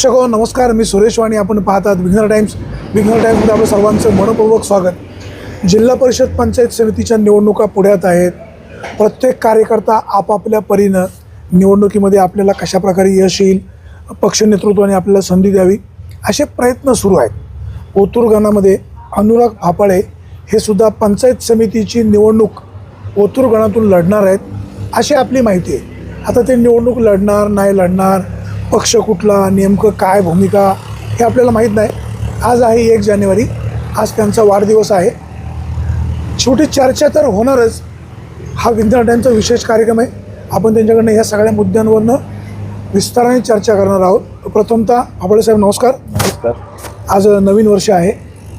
प्रेक्षको नमस्कार, मी सुरेश वाणी. आपण पाहतात विघ्नर टाइम्स. विघ्नर टाइम्समध्ये आपलं सर्वांचं मनपूर्वक स्वागत. जिल्हा परिषद पंचायत समितीच्या निवडणुका पुढ्यात आहेत. प्रत्येक कार्यकर्ता आपापल्या परीनं निवडणुकीमध्ये आपल्याला कशाप्रकारे यश येईल, पक्ष नेतृत्वाने आपल्याला संधी द्यावी, असे प्रयत्न सुरू आहेत. ओतूर गणामध्ये अनुराग भापाळे हे सुद्धा पंचायत समितीची निवडणूक ओतूर गणातून लढणार आहेत अशी आपली माहिती आहे. आता ते निवडणूक लढणार नाही लढणार, पक्ष कुठला, नेमकं काय भूमिका हे आपल्याला माहीत नाही. आज आहे 1 जानेवारी, आज त्यांचा वाढदिवस आहे. शेवटी चर्चा तर होणारच. हा विघ्नर टाइमचा विशेष कार्यक्रम आहे. आपण त्यांच्याकडनं ह्या सगळ्या मुद्द्यांवरनं विस्ताराने चर्चा करणार आहोत. प्रथमतः भापाळे साहेब नमस्कार. नमस्कार. आज नवीन वर्ष आहे,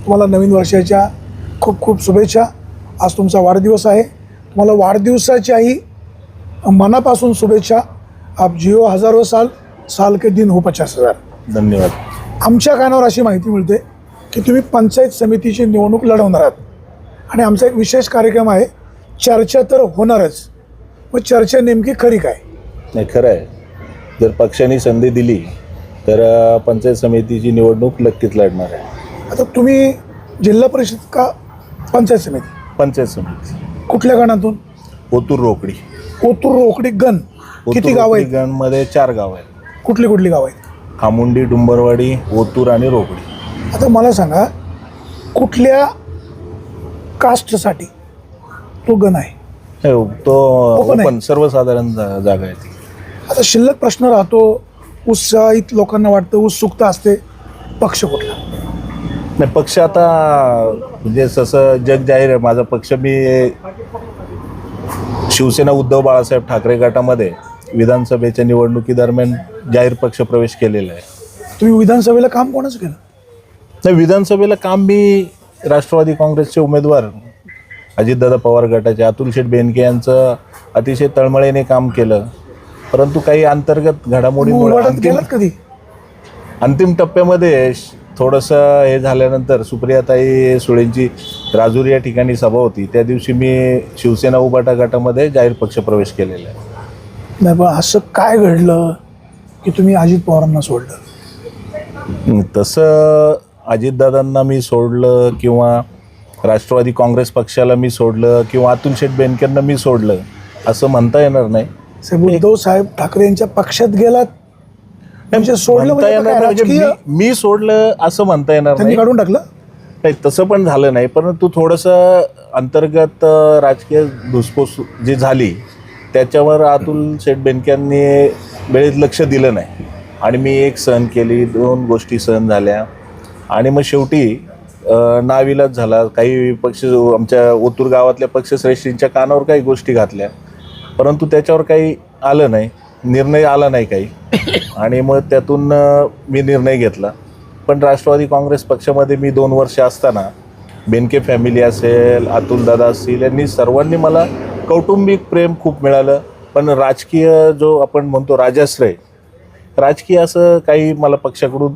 तुम्हाला नवीन वर्षाच्या खूप खूप शुभेच्छा. आज तुमचा वाढदिवस आहे, तुम्हाला वाढदिवसाच्याही मनापासून शुभेच्छा. आप जिओ हजारो साल, साल के दिन हो 50,000. धन्यवाद. आमच्या कानावर अशी माहिती मिळते की तुम्ही पंचायत समितीची निवडणूक लढवणार आहात आणि आमचा एक विशेष कार्यक्रम आहे. चर्चा तर होणारच, मग चर्चा नेमकी खरी काय? नाही, खरं आहे. जर पक्षाने संधी दिली तर पंचायत समितीची निवडणूक नक्कीच लढणार आहे. आता तुम्ही जिल्हा परिषद का पंचायत समिती? पंचायत समिती. कुठल्या गणातून? ओतूर रोकडी. ओतूर रोकडी गण. किती गाव आहेत? गणमध्ये 4 गाव आहेत. कुठली कुठली गाव आहेत? खामुंडी, डुंबरवाडी, ओतूर आणि रोकडी. आता मला सांगा, कुठल्या कास्टसाठी तो गण आहे? तो Open आहे. ओपन सर्वसाधारण जागा आहे ती. आता शिल्लक प्रश्न राहतो, उत्साहित लोकांना वाटतं, उत्सुकता असते, पक्ष कुठला? नाही, पक्ष आता म्हणजे तसं जग जाहीर आहे. माझा पक्ष, मी शिवसेना उद्धव बाळासाहेब ठाकरे गटामध्ये विधानसभेच्या निवडणुकीदरम्यान जाहीर पक्ष प्रवेश केलेला आहे. तुम्ही विधानसभेला काम कोणाचं केलं? नाही, विधानसभेला काम मी राष्ट्रवादी काँग्रेसचे उमेदवार अजितदादा पवार गटाचे अतुल शेठ बेनके यांचं अतिशय तळमळीने काम केलं. परंतु काही अंतर्गत घडामोडीमुळे केलं कधी? अंतिम टप्प्यामध्ये थोडंसं हे झाल्यानंतर सुप्रियाताई सुळेंची राजूर या ठिकाणी सभा होती, त्या दिवशी मी शिवसेना उबाटा गटामध्ये जाहीर पक्ष प्रवेश केलेला आहे. नाही, पण असं काय घडलं की तुम्ही अजित पवारांना सोडलं? तसं अजितदादांना मी सोडलं किंवा राष्ट्रवादी काँग्रेस पक्षाला मी सोडलं किंवा अतुल शेठ बेनकेंना मी सोडलं असं म्हणता येणार नाही. साहेब, उद्धव साहेब ठाकरे यांच्या पक्षात गेलात म्हणजे सोडलं म्हणता येणार नाही, म्हणजे म्हणजे मी सोडलं असं म्हणता येणार त्यांनी नाही. काढून टाकलं? नाही, तसं पण झालं नाही. परंतु थोडंसं अंतर्गत राजकीय धुसफूस जी झाली त्याच्यावर अतुल शेठ बेनकेंनी वेळेत लक्ष दिलं नाही आणि मी एक सहन केली, 2 गोष्टी सहन झाल्या आणि मग शेवटी नाविलाज झाला. काही पक्ष आमच्या ओतूर गावातल्या पक्षश्रेष्ठींच्या कानावर काही गोष्टी घातल्या, परंतु त्याच्यावर काही आलं नाही, निर्णय आला नाही काही, आणि मग त्यातून मी निर्णय घेतला. पण राष्ट्रवादी काँग्रेस पक्षामध्ये मी 2 वर्ष असताना बेनके फॅमिली असेल, अतुलदादा असतील, यांनी सर्वांनी मला कौटुंबिक प्रेम खूप मिळालं. पण राजकीय जो आपण म्हणतो राजाश्रय, राजकीय असं काही मला पक्षाकडून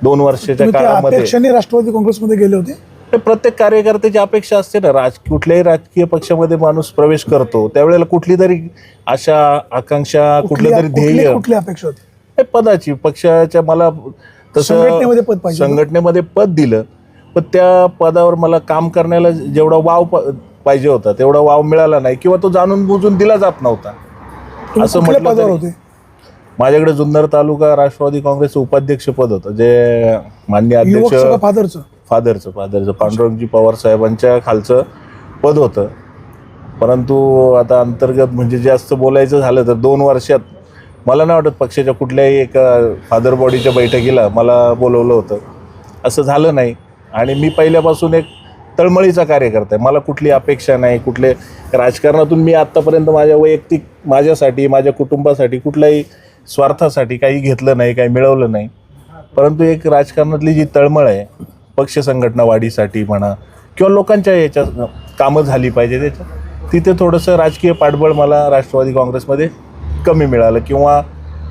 2 वर्षाच्या काळामध्ये. अपेक्षाने राष्ट्रवादी काँग्रेसमध्ये गेले होते? प्रत्येक कार्यकर्त्याची अपेक्षा असते ना. कुठल्याही राजकीय पक्षामध्ये माणूस प्रवेश करतो त्यावेळेला कुठली तरी आशा, आकांक्षा, कुठलं तरी ध्येय, कुठली अपेक्षा होती? पदाची, पक्षाच्या. मला तसं संघटनेमध्ये पद पाहिजे, संघटनेमध्ये पद दिलं, पण त्या पदावर मला काम करण्याला जेवढा वाव पाहिजे होता तेवढा वाव मिळाला नाही किंवा तो जाणून बुजून दिला जात नव्हता असं म्हटलं होते. माझ्याकडे जुन्नर तालुका राष्ट्रवादी काँग्रेसचं उपाध्यक्ष पद होतं, जे माननीय अध्यक्ष फादरचं पांडुरंगजी पवार साहेबांच्या खालचं पद होतं. परंतु आता अंतर्गत म्हणजे जास्त बोलायचं झालं तर 2 वर्षात मला नाही वाटत पक्षाच्या कुठल्याही एका फादर बॉडीच्या बैठकीला मला बोलवलं होतं. असं झालं नाही. आणि मी पहिल्यापासून एक तळमळीचा कार्यकर्ता आहे. मला कुठली अपेक्षा नाही, कुठले राजकारणातून मी आत्तापर्यंत माझ्या वैयक्तिक, माझ्यासाठी, माझ्या कुटुंबासाठी कुठल्याही स्वार्थासाठी काही घेतलं नाही, काही मिळवलं नाही. परंतु एक राजकारणातली जी तळमळ आहे, पक्ष संघटना वाढीसाठी म्हणा किंवा लोकांच्या याच्या कामं झाली पाहिजे त्याच्यात, तिथे थोडंसं राजकीय पाठबळ मला राष्ट्रवादी काँग्रेसमध्ये कमी मिळालं किंवा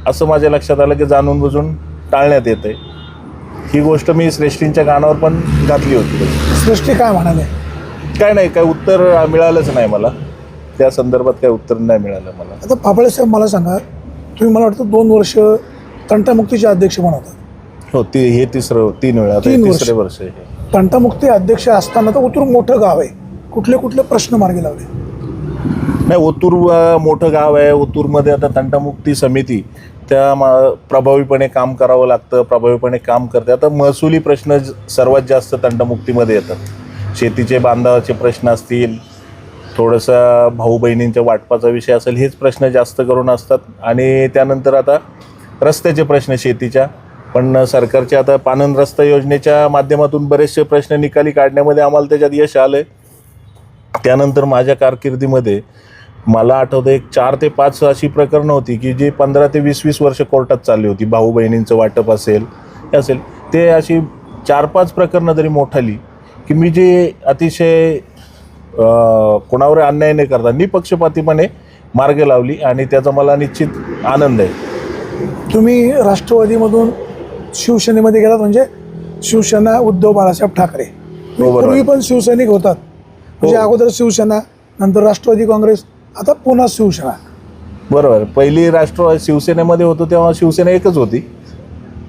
असं माझ्या लक्षात आलं की जाणून बुजून टाळण्यात येतं आहे. ही गोष्ट मी श्रेष्ठींच्या कानावर पण घातली होती. श्रेष्ठी काय म्हणाले? काय नाही, काय उत्तर मिळालंच नाही मला त्या संदर्भात, काही उत्तर नाही मिळालं मला. आता भापाळे साहेब, मला सांगा, तुम्ही मला वाटतं 2 वर्ष तंटामुक्तीचे अध्यक्ष पण होता. हो, हे तिसरं 3 वेळा, आता हे 3 वर्ष. तिसरे वर्ष आहे. तंटामुक्ती अध्यक्ष असताना तर ओतूर मोठं गाव आहे, कुठले कुठले प्रश्न मार्गी लावले? नाही, ओतूर मोठं गाव आहे. ओतूरमध्ये आता तंटामुक्ती समिती प्रभावीपणे काम करावं लागतं, प्रभावीपणे काम करते. आता महसुली प्रश्न सर्वात जास्त तंटामुक्तीमध्ये येतात. शेतीचे बांधाचे प्रश्न असतील, थोडंसं भाऊ बहिणींच्या वाटपाचा विषय असेल, हेच प्रश्न जास्त करून असतात. आणि त्यानंतर आता रस्त्याचे प्रश्न शेतीच्या, पण सरकारच्या आता पाणंद रस्ता योजनेच्या माध्यमातून बरेचसे प्रश्न निकाली काढण्यामध्ये आम्हाला त्याच्यात यश आलं आहे. त्यानंतर माझ्या कारकिर्दीमध्ये मला आठवतं एक 4 ते 5 अशी प्रकरणं होती की जी 15 ते 20 वर्ष कोर्टात चालली होती. भाऊ बहिणींचं वाटप असेल, हे असेल, ते अशी 4-5 प्रकरणं जरी मोठाली की मी जे अतिशय कोणावर अन्याय न करता निपक्षपातीपणे मार्ग लावली आणि त्याचा मला निश्चित आनंद आहे. तुम्ही राष्ट्रवादीमधून शिवसेनेमध्ये गेलात, म्हणजे शिवसेना उद्धव बाळासाहेब ठाकरे. बरोबर. पूर्वी पण शिवसैनिक होतात, म्हणजे अगोदर शिवसेना, नंतर राष्ट्रवादी काँग्रेस, आता पुन्हा शिवसेना. बरोबर. पहिली शिवसेनेमध्ये होतो तेव्हा शिवसेना एकच होती,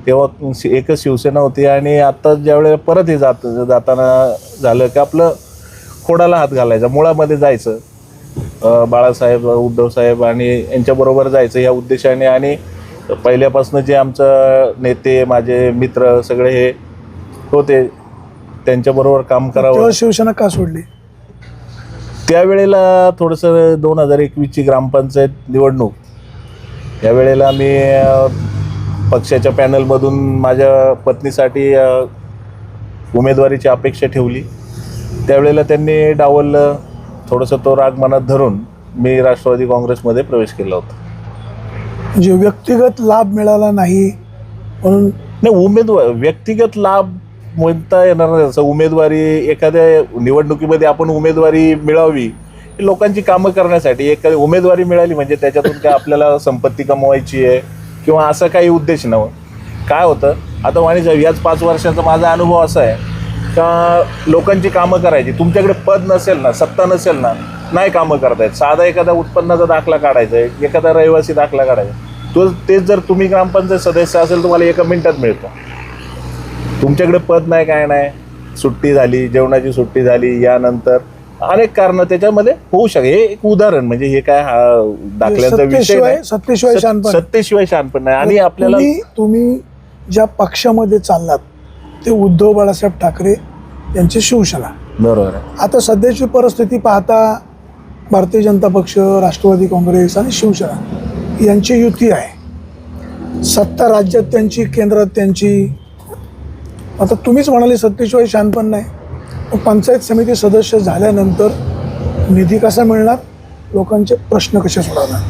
तेव्हा एकच शिवसेना होती. आणि आता ज्यावेळेला परत हे जाताना झालं की आपलं खोडाला हात घालायचा, मुळामध्ये जायचं, बाळासाहेब, उद्धवसाहेब आणि यांच्याबरोबर जायचं या उद्देशाने. आणि पहिल्यापासून जे आमचं नेते, माझे मित्र सगळे हे होते, त्यांच्याबरोबर काम करावं. तेव्हा शिवसेना का सोडली? त्यावेळेला थोडंसं 2021ची ग्रामपंचायत निवडणूक, त्यावेळेला मी पक्षाच्या पॅनलमधून माझ्या पत्नीसाठी उमेदवारीची अपेक्षा ठेवली. त्यावेळेला त्यांनी डावललं. थोडंसं तो राग मनात धरून मी राष्ट्रवादी काँग्रेसमध्ये प्रवेश केला होता. म्हणजे व्यक्तिगत लाभ मिळाला नाही म्हणून? नाही, व्यक्तिगत लाभ म्हणता येणार नाही. असं उमेदवारी, एखाद्या निवडणुकीमध्ये आपण उमेदवारी मिळावी लोकांची कामं करण्यासाठी. एखादी उमेदवारी मिळाली म्हणजे त्याच्यातून काय आपल्याला संपत्ती कमवायची आहे किंवा असं काही उद्देश नव्हतं. काय होतं, आता वाणी साहेब, याच 5 वर्षाचा माझा अनुभव असा आहे का लोकांची कामं करायची. तुमच्याकडे पद नसेल ना, सत्ता नसेल ना, नाही कामं करतायत. साधा एखादा उत्पन्नाचा दाखला काढायचा आहे, एखादा रहिवासी दाखला काढायचा, तेच जर तुम्ही ग्रामपंचायत सदस्य असेल तुम्हाला 1 मिनिटात मिळतं. तुमच्याकडे पद नाही, काय नाही, सुट्टी झाली, जेवणाची सुट्टी झाली, यानंतर अनेक कारणं त्याच्यामध्ये होऊ शकते. हे एक उदाहरण, म्हणजे हे काय दाखल्याचा विषय नाही, सत्तेशिवाय शहाणपण नाही. आणि आपल्याला तुम्ही ज्या पक्षामध्ये चाललात ते उद्धव बाळासाहेब ठाकरे यांची शिवसेना. बरोबर आहे. आता सध्याची परिस्थिती पाहता भारतीय जनता पक्ष, राष्ट्रवादी काँग्रेस आणि शिवसेना यांची युती आहे. सत्ता राज्यात त्यांची, केंद्रात त्यांची. आता तुम्हीच म्हणाले सत्तेशिवाय शहाणपण नाही. पंचायत समिती सदस्य झाल्यानंतर निधी कसा मिळणार, लोकांचे प्रश्न कसे सोडवणार?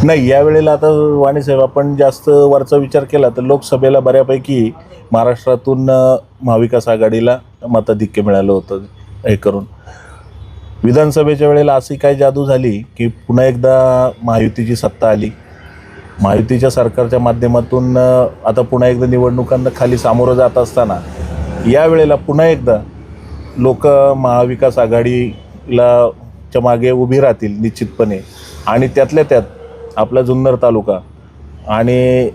नाही, यावेळेला आता वाणीसाहेब, आपण जास्त वरचा विचार केला तर लोकसभेला बऱ्यापैकी महाराष्ट्रातून महाविकास आघाडीला मताधिक्य मिळालं होतं. हे करून विधानसभेच्या वेळेला अशी काय जादू झाली की पुन्हा एकदा महायुतीची सत्ता आली. महायुतीच्या सरकारच्या माध्यमातून आता पुन्हा एकदा निवडणुकांना खाली सामोरं जात असताना यावेळेला पुन्हा एकदा लोक महाविकास आघाडीला च्या मागे उभी राहतील निश्चितपणे. आणि त्यातल्या त्यात आपला जुन्नर तालुका आणि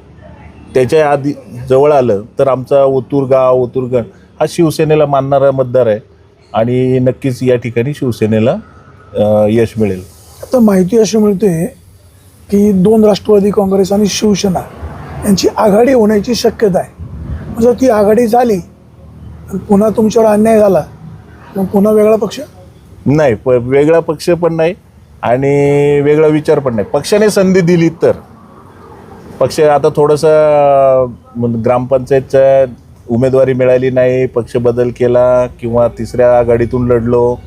त्याच्या आधी जवळ आलं तर आमचा ओतूरगण हा शिवसेनेला मानणारा मतदार आहे आणि नक्कीच या ठिकाणी शिवसेनेला यश मिळेल. आता माहिती अशी मिळते की 2 राष्ट्रवादी काँग्रेस आणि शिवसेना यांची आघाडी होण्याची शक्यता आहे. जर ती आघाडी झाली पुन्हा तुमच्यावर अन्याय झाला मग पुन्हा वेगळा पक्ष? नाही, वेगळा पक्ष पण नाही आणि वेगळा विचार पण नाही. पक्षाने संधी दिली तर. पक्ष आता थोडंसं ग्रामपंचायतच्या उमेदवारी मिळाली नाही, पक्ष बदल केला किंवा तिसऱ्या आघाडीतून लढलो,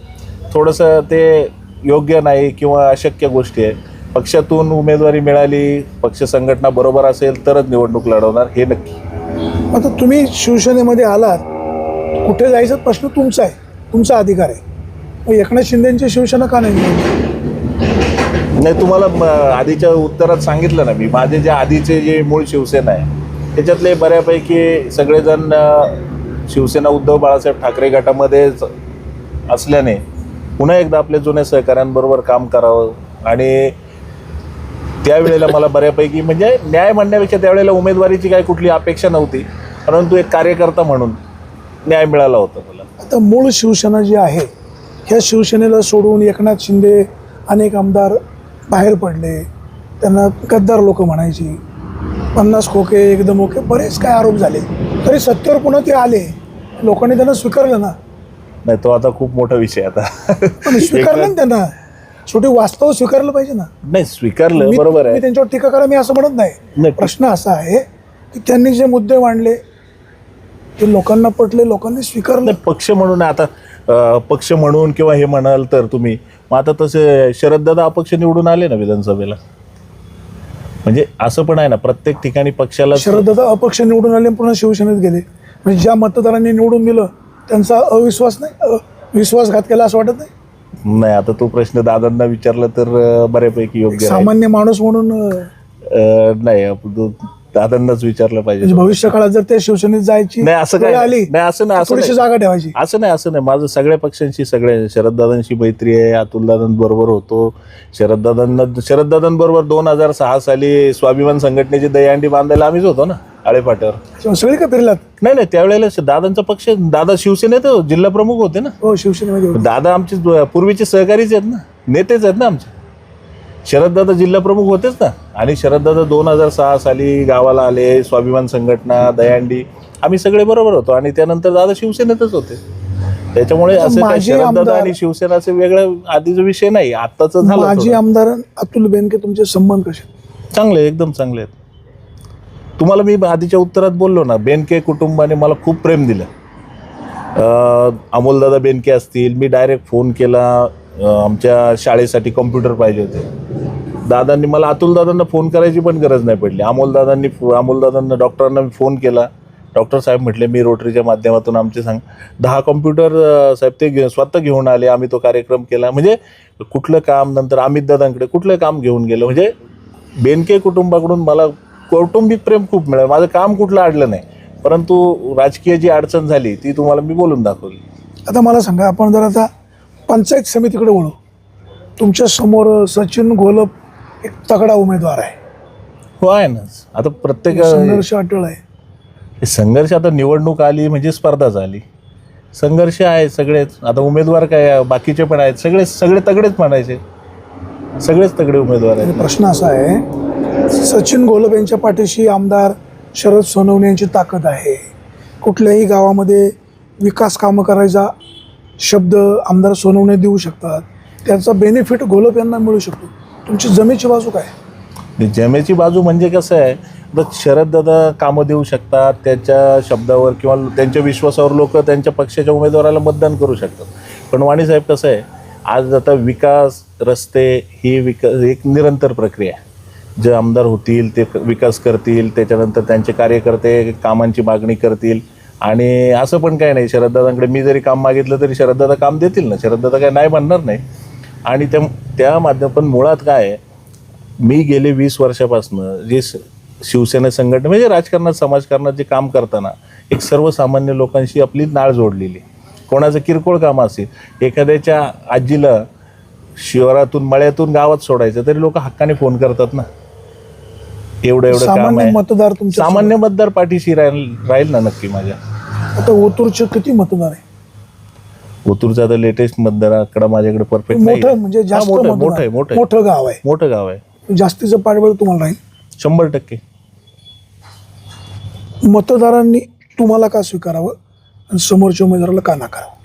थोडंसं ते योग्य नाही किंवा अशक्य गोष्टी आहे. पक्षातून उमेदवारी मिळाली, पक्ष संघटना बरोबर असेल तरच निवडणूक लढवणार, हे नक्की. आता तुम्ही शिवसेनेमध्ये आलात, कुठे जायचा प्रश्न तुमचा आहे, तुमचा अधिकार आहे. मग एकनाथ शिंदेची शिवसेना का नाही? नाही, तुम्हाला आधीच्या उत्तरात सांगितलं ना मी, माझे जे आधीचे जे मूळ शिवसेना आहे त्याच्यातले बऱ्यापैकी सगळेजण शिवसेना उद्धव बाळासाहेब ठाकरे गटामध्ये असल्याने पुन्हा एकदा आपल्या जुन्या सहकाऱ्यांबरोबर काम करावं. आणि त्यावेळेला मला बऱ्यापैकी म्हणजे न्याय म्हणण्यापेक्षा त्यावेळेला उमेदवारीची काही कुठली अपेक्षा नव्हती. परंतु एक कार्यकर्ता म्हणून न्याय मिळाला होता मला. आता मूळ शिवसेना जी आहे ह्या शिवसेनेला सोडून एकनाथ शिंदे अनेक आमदार बाहेर पडले, त्यांना गद्दार लोक म्हणायची, 50 खोके एकदम ओके बरेच काय आरोप झाले, तरी सत्तेवर पुन्हा ते आले, लोकांनी त्यांना स्वीकारलं ना. नाही, तो आता खूप मोठा विषय आता. पण स्वीकारलं ना त्यांना, शेवटी वास्तव स्वीकारलं पाहिजे ना. नाही, स्वीकारलं बरोबर मी आहे. त्यांच्यावर टीका करा मी असं म्हणत नाही. प्रश्न असा आहे की त्यांनी जे मुद्दे मांडले ते लोकांना पटले, लोकांनी स्वीकारले. नाही, पक्ष म्हणून आता पक्ष म्हणून किंवा हे म्हणाल तर तुम्ही, मग आता तसे शरददादा अपक्ष निवडून आले ना विधानसभेला. म्हणजे असं पण आहे ना, प्रत्येक ठिकाणी पक्षाला शरददादा अपक्ष निवडून आले पुन्हा शिवसेनेत गेले, म्हणजे ज्या मतदारांनी निवडून दिलं त्यांचा अविश्वास नाही, विश्वासघात केला असं वाटत नाही. नाही. आता तो प्रश्न दादांना विचारला तर बऱ्यापैकी योग्य आहे. सामान्य माणूस म्हणून नाही, आपण दादांनाच विचारलं पाहिजे. म्हणजे भविष्य काळात जर ते शिवसेनेत जायची नाही, असं काय आली नाही, असं नाही, असं थोडीशी नाही. जागा ठेवायची. असं नाही. माझं सगळ्या पक्षांशी, सगळ्या शरददादांशी मैत्री आहे. अतुलदादांबरोबर होतो. शरददादांबरोबर 2006 साली स्वाभिमान संघटनेची दहीहंडी बांधायला आम्हीच होतो ना आळेपाट्यावर. सगळे का फिरलात? नाही, त्यावेळेला दादांचा पक्ष, दादा शिवसेनेत जिल्हा प्रमुख होते ना. हो, शिवसेनेमध्ये होते. दादा आमचे पूर्वीचे सहकारीच आहेत ना, नेतेच आहेत ना आमचे. शरददादा जिल्हा प्रमुख होतेच ना. आणि शरददादा 2006 साली गावाला आले, स्वाभिमान संघटना, दहीहंडी, आम्ही सगळे बरोबर होतो. आणि त्यानंतर दादा शिवसेनेतच होते. त्याच्यामुळे असं काय शरददादा आणि शिवसेनाचे वेगळं आधीचा विषय नाही, आत्ताच झालं. माजी आमदार अतुल बेनके तुमचे संबंध कसे? चांगले, एकदम चांगले आहेत. तुम्हाला मी आधीच्या उत्तरात बोललो ना, बेनके कुटुंबाने मला खूप प्रेम दिलं. अमोलदादा बेनके असतील, मी डायरेक्ट फोन केला, आमच्या शाळेसाठी कॉम्प्युटर पाहिजे होते. दादांनी मला, अतुलदादांना फोन करायची पण गरज नाही पडली. अमोलदादांना डॉक्टरांना मी फोन केला. डॉक्टर साहेब म्हटले मी रोटरीच्या माध्यमातून आमचे 10 कॉम्प्युटर साहेब ते स्वतः घेऊन आले. आम्ही तो कार्यक्रम केला. म्हणजे कुठलं काम, नंतर अमित दादांकडे कुठलं काम घेऊन गेलं. म्हणजे बेनके कुटुंबाकडून मला कौटुंबिक प्रेम खूप मिळालं. माझं काम कुठलं अडलं नाही, परंतु राजकीय जी अडचण झाली ती तुम्हाला मी बोलून दाखवली. आता मला सांगा, आपण जर आता पंचायत समितीकडे वळू. तुमच्या समोर सचिन घोलप एक तगडा उमेदवार आहे. हो, आहे ना. आता प्रत्येक संघर्ष अटळ आहे. संघर्ष, आता निवडणूक आली म्हणजे स्पर्धा झाली, संघर्ष आहे सगळेच. आता उमेदवार काय बाकीचे पण आहेत, सगळे तगडेच म्हणायचे, सगळेच तगडे उमेदवार आहेत. प्रश्न असा आहे, सचिन घोलप यांच्या पाठीशी आमदार शरद सोनवणे यांची ताकद आहे. कुठल्याही गावामध्ये विकास कामं करायचा शब्द आमदार सोनवणे देऊ शकतात, त्याचा बेनिफिट घोलप यांना मिळू शकतो. तुमची जमेची बाजू काय? जमेची बाजू म्हणजे कसं आहे, तर शरददादा कामं देऊ शकतात, त्यांच्या शब्दावर किंवा त्यांच्या विश्वासावर लोक त्यांच्या पक्षाच्या उमेदवाराला मतदान करू शकतात. पण वाणीसाहेब कसं आहे, आज आता विकास, रस्ते ही एक निरंतर प्रक्रिया आहे. जे आमदार होतील ते विकास करतील, त्याच्यानंतर त्यांचे कार्यकर्ते कामांची मागणी करतील. आणि असं पण काय नाही, शरददादांकडे मी जरी काम मागितलं तरी शरददादा काम देतील ना, शरददादा काय नाही म्हणणार नाही. आणि त्या माध्यमातून मुळात काय आहे, मी गेले 20 वर्षापासून जे शिवसेना संघटना म्हणजे राजकारणात, समाजकारणात जे काम करताना एक सर्वसामान्य लोकांशी आपली नाळ जोडलेली. कोणाचं किरकोळ काम असेल, एखाद्याच्या आजीला शहरातून मळ्यातून गावात सोडायचं तरी लोक हक्काने फोन करतात ना. एवढं काम आहे. मतदार तुमच्या सामान्य मतदार पाठीशी राहील ना नक्की माझ्या. आता ओतूरचे किती मतदार आहे? ओतूरचा आता लेटेस्ट मतदार आकडा माझ्याकडे परफेक्ट नाही. मोठं म्हणजे जास्त मोठं गाव आहे. मोठं गाव आहे. जास्तीचं पाठबळ तुम्हाला राहील 100%. मतदारांनी तुम्हाला का स्वीकारावं आणि समोरच्या उमेदवाराला का नाकारावं?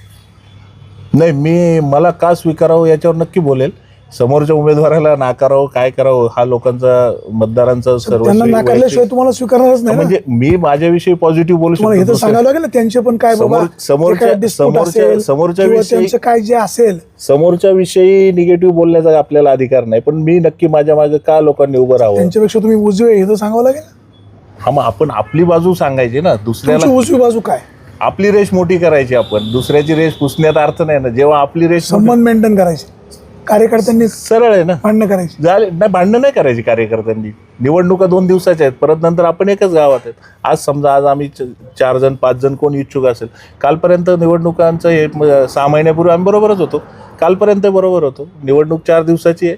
नाही, मला का स्वीकारावं याच्यावर नक्की बोलेल. समोरच्या उमेदवाराला नाकारावं काय करावं हा लोकांचा, मतदारांचा त्यांना नाकारल्याशिवाय तुम्हाला स्वीकारणारच नाही. म्हणजे मी माझ्याविषयी पॉझिटिव्ह बोलू शकतो. हे तर सांगावं लागेल ना त्यांचे पण काय समोरच्या काय जे असेल, समोरच्या विषयी निगेटिव्ह बोलण्याचा आपल्याला अधिकार नाही. पण मी नक्की माझ्या मागे का लोकांनी उभं राहावं, त्यांच्यापेक्षा तुम्ही उजवे हे तर सांगावं लागेल. हा, मग आपण आपली बाजू सांगायची ना. दुसऱ्याला उजवी बाजू काय, आपली रेष मोठी करायची. आपण दुसऱ्याची रेष पुसण्यात अर्थ नाही ना. जेव्हा आपली रेष संबंध मेंटेन करायचे, कार्यकर्त्यांनी सरळ आहे ना. भांडणं करायची झाले नाही, भांडणं नाही करायची कार्यकर्त्यांनी. निवडणुका 2 दिवसाच्या आहेत, परत नंतर आपण एकच गावात आहेत. आज समजा आज आम्ही 4 जण 5 जण कोण इच्छुक असेल, कालपर्यंत निवडणुकांचं हे 6 महिन्यापूर्वी आम्ही बरोबरच होतो, कालपर्यंत बरोबर होतो. निवडणूक 4 दिवसाची आहे,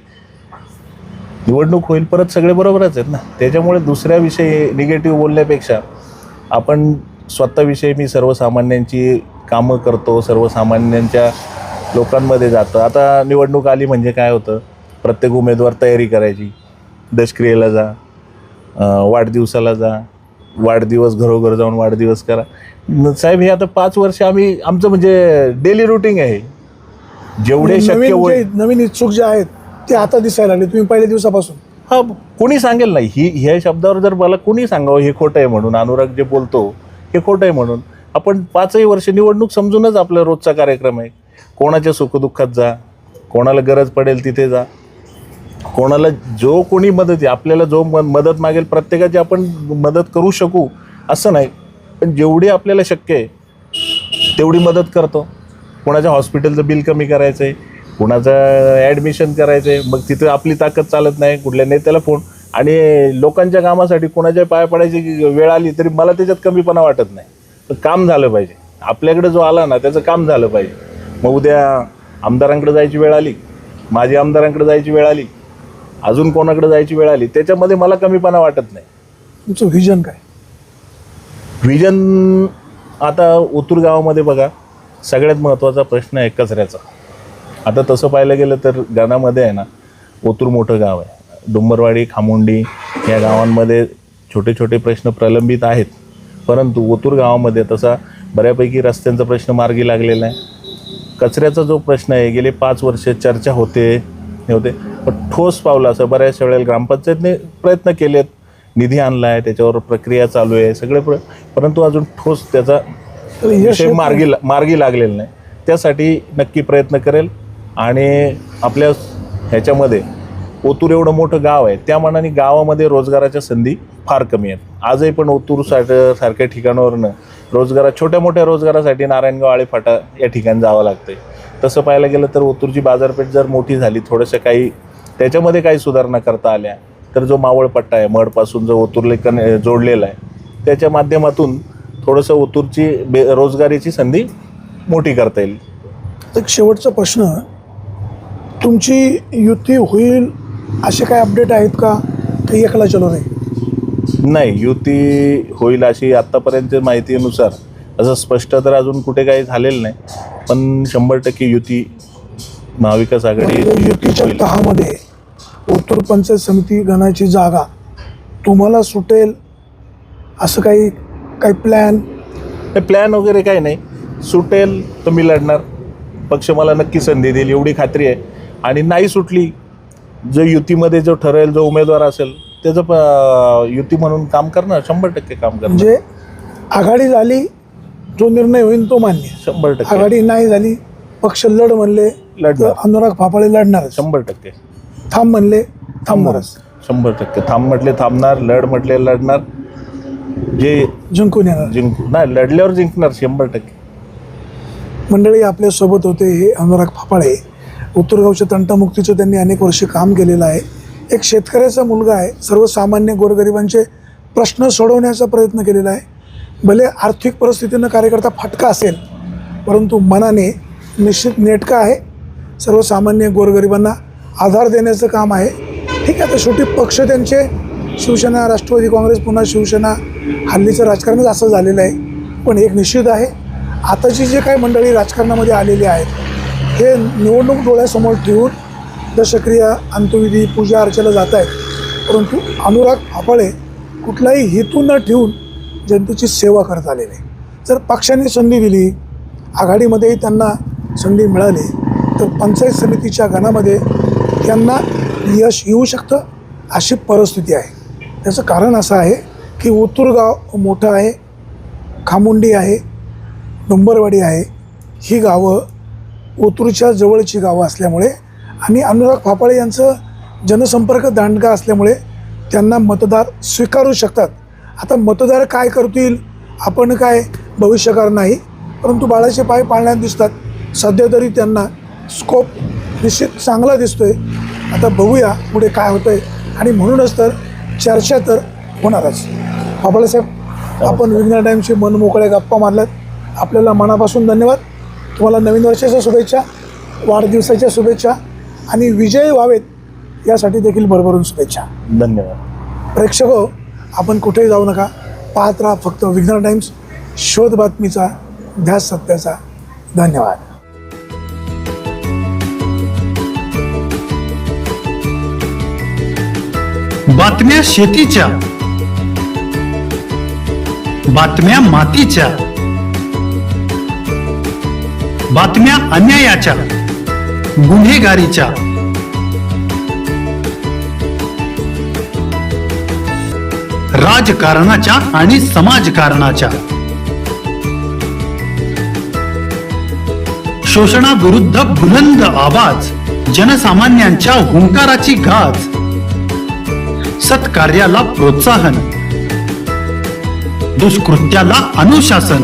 निवडणूक होईल परत सगळे बरोबरच आहेत ना. त्याच्यामुळे दुसऱ्याविषयी निगेटिव्ह बोलण्यापेक्षा आपण स्वतःविषयी मी सर्वसामान्यांची कामं करतो, सर्वसामान्यांच्या लोकांमध्ये जातं. आता निवडणूक आली म्हणजे काय होतं, प्रत्येक उमेदवार तयारी करायची, दशक्रियेला जा, वाढदिवसाला जा, वाढदिवस घरोघर जाऊन वाढदिवस करा. साहेब हे आता 5 वर्ष आमचं म्हणजे डेली रुटीन आहे. जेवढे शक्य होईल नवीन इच्छुक जे आहेत ते आता दिसायला लागले तुम्ही पहिल्या दिवसापासून. हा, कोणी सांगेल नाही ह्या शब्दावर जर मला कोणी सांगावं हे खोटं आहे म्हणून, अनुराग जे बोलतो हे खोटं आहे म्हणून, आपण 5ही वर्ष निवडणूक समजूनच आपला रोजचा कार्यक्रम आहे. कोणाच्या सुखदुःखात जा, कोणाला गरज पडेल तिथे जा, कोणाला जो कोणी मदत आहे, आपल्याला जो मदत मागेल प्रत्येकाची आपण मदत करू शकू असं नाही, पण जेवढी आपल्याला शक्य आहे तेवढी मदत करतो. कोणाच्या हॉस्पिटलचं बिल कमी करायचं आहे, कुणाचं ॲडमिशन करायचं आहे, मग तिथे आपली ताकद चालत नाही, कुठल्या नेत्याला फोन, आणि लोकांच्या कामासाठी कोणाच्या पाया पडायची वेळ आली तरी मला त्याच्यात कमीपणा वाटत नाही. पण काम झालं पाहिजे, आपल्याकडे जो आला ना त्याचं काम झालं पाहिजे. मग उद्या आमदारांकडे जायची वेळ आली, माजी आमदारांकडे जायची वेळ आली, अजून कोणाकडे जायची वेळ आली, त्याच्यामध्ये मला कमीपणा वाटत नाही. तुमचं व्हिजन काय? व्हिजन आता ओतूर गावामध्ये बघा, सगळ्यात महत्त्वाचा प्रश्न आहे कचऱ्याचा. आता तसं पाहायला गेलं तर गावामध्ये आहे ना, ओतूर मोठं गाव आहे, डुंबरवाडी, खामुंडी या गावांमध्ये छोटे छोटे प्रश्न प्रलंबित आहेत, परंतु ओतूर गावामध्ये तसा बऱ्यापैकी रस्त्यांचा प्रश्न मार्गी लागलेला आहे. कचऱ्याचा जो प्रश्न आहे गेले 5 वर्ष चर्चा होते, पण ठोस पावलं असं बऱ्याचशा वेळेला ग्रामपंचायतने प्रयत्न केलेत, निधी आणला आहे, त्याच्यावर प्रक्रिया चालू आहे सगळे, परंतु अजून ठोस त्याचा विषय मार्गी लागलेला नाही. त्यासाठी नक्की प्रयत्न करेल. आणि आपल्या ह्याच्यामध्ये ओतूर एवढं मोठं गाव आहे, त्या मानाने गावामध्ये रोजगाराच्या संधी फार कमी आहेत. आजही पण ओतूर सारख्या ठिकाणावरनं छोट्या मोठ्या रोजगारासाठी नारायणगाव, आळेफाटा या ठिकाणी जावं लागतं. तसं पाहायला गेलं तर ओतूरची बाजारपेठ जर मोठी झाली, थोडंसं काही त्याच्यामध्ये काही सुधारणा करता आल्या तर जो मावळपट्टा आहे मडपासून जो ओतूरला जोडलेला आहे, त्याच्या माध्यमातून थोडंसं ओतूरची रोजगारीची संधी मोठी करता येईल. एक शेवटचा प्रश्न, तुमची युती होईल असे काय अपडेट आहेत का, काही एकला चलो नाही, युती होईल अशी आत्तापर्यंत माहितीनुसार असं स्पष्ट तर अजून कुठे काही झालेलं नाही, पण 100% युती महाविकास आघाडी युतीच्या तहामध्ये ओतूर पंचायत समिती गणाची जागा तुम्हाला सुटेल असं काही प्लॅन वगैरे काही नाही. सुटेल तर मी लढणार, पक्ष मला नक्की संधी देईल एवढी खात्री आहे. आणि नाही सुटली, जो युतीमध्ये जो ठरेल जो उमेदवार असेल त्याचं युती म्हणून काम करणार, 100% काम करणार. म्हणजे आघाडी झाली, जो निर्णय होईल तो मान्य. 100%. आघाडी नाही झाली, पक्ष लढ म्हणले लढणार, अनुराग फाफळे लढणार. 100%. थांब म्हणले थांबणारच. 100%. थांब म्हटले थांबणार, लढ म्हटले लढणार, जे जिंकून येणार. नाही, लढल्यावर जिंकणार 100%. मंडळी, आपल्यासोबत होते हे अनुराग फाफळे. उत्तरगावच्या तंटामुक्तीचं त्यांनी अनेक वर्षे काम केलेलं आहे. एक शेतकऱ्याचा मुलगा आहे, सर्वसामान्य गोरगरिबांचे प्रश्न सोडवण्याचा प्रयत्न केलेला आहे. भले आर्थिक परिस्थितीनं कार्यकर्ता फटका असेल, परंतु मनाने निश्चित नेटका आहे. सर्वसामान्य गोरगरिबांना आधार देण्याचं काम आहे. ठीक आहे, तर शेवटी पक्ष त्यांचे शिवसेना, राष्ट्रवादी काँग्रेस, पुन्हा शिवसेना, हल्लीचं राजकारणच असं झालेलं आहे. पण एक निश्चित आहे, आताची जे काही मंडळी राजकारणामध्ये आलेली आहेत हे निवडणूक डोळ्यासमोर ठेवून दशक्रिया, अंत्यविधी, पूजा अर्चेला जात आहेत, परंतु अनुराग फाफळे कुठलाही हेतू न ठेवून जनतेची सेवा करत आलेले. जर पक्षाने संधी दिली, आघाडीमध्येही त्यांना संधी मिळाली, तर पंचायत समितीच्या गणामध्ये त्यांना यश येऊ शकतं अशी परिस्थिती आहे. त्याचं कारण असं आहे की ओतूर गाव मोठं आहे, खामुंडी आहे, डुंबरवाडी आहे, ही गावं ओतूरच्या जवळची गावं असल्यामुळे आणि अनुराग फाफळे यांचं जनसंपर्क दांडगा असल्यामुळे त्यांना मतदार स्वीकारू शकतात. आता मतदार काय करतील आपण काय भविष्यकार नाही, परंतु बाळाचे पाय पाळण्यात दिसतात. सध्या तरी त्यांना स्कोप निश्चित चांगला दिसतो आहे. आता बघूया पुढे काय होतं आहे, आणि म्हणूनच तर चर्चा तर होणारच. फाफळे साहेब, आपण विघ्न टाईमशी मन मोकळ्या गप्पा मारल्यात, आपल्याला मनापासून धन्यवाद. तुम्हाला नवीन वर्षाच्या शुभेच्छा, वाढदिवसाच्या शुभेच्छा आणि विजयी व्हावेत यासाठी देखील भरभरून शुभेच्छा. धन्यवाद. प्रेक्षक, आपण कुठेही जाऊ नका, पाहत राहा फक्त विघ्नर टाइम्स, शोध बातमीचा, ध्यास सत्याचा. धन्यवाद. बातम्या शेतीच्या, बातम्या मातीच्या, बातम्या अन्यायाच्या, गुन्हेगारीच्या, राजकारणाच्या आणि समाजकारणाच्या, शोषणाविरुद्ध बुलंद आवाज, जनसामान्यांच्या हुंकाराची गाज, सत्कार्याला प्रोत्साहन, दुष्कृत्याला अनुशासन,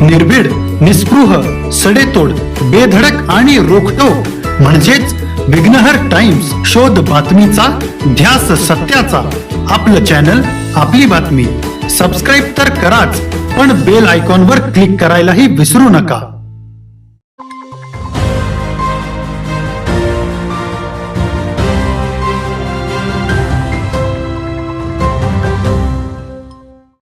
निर्भीड, निस्पृह, सडेतोड, बेधडक आणि रोखठोक म्हणजेच विघ्नहर टाइम्स, शोध बातमीचा, ध्यास सत्याचा. आपलं चॅनल, आपली बातमी. सबस्क्राईब तर कराच, पण बेल आयकॉनवर क्लिक करायलाही विसरू नका.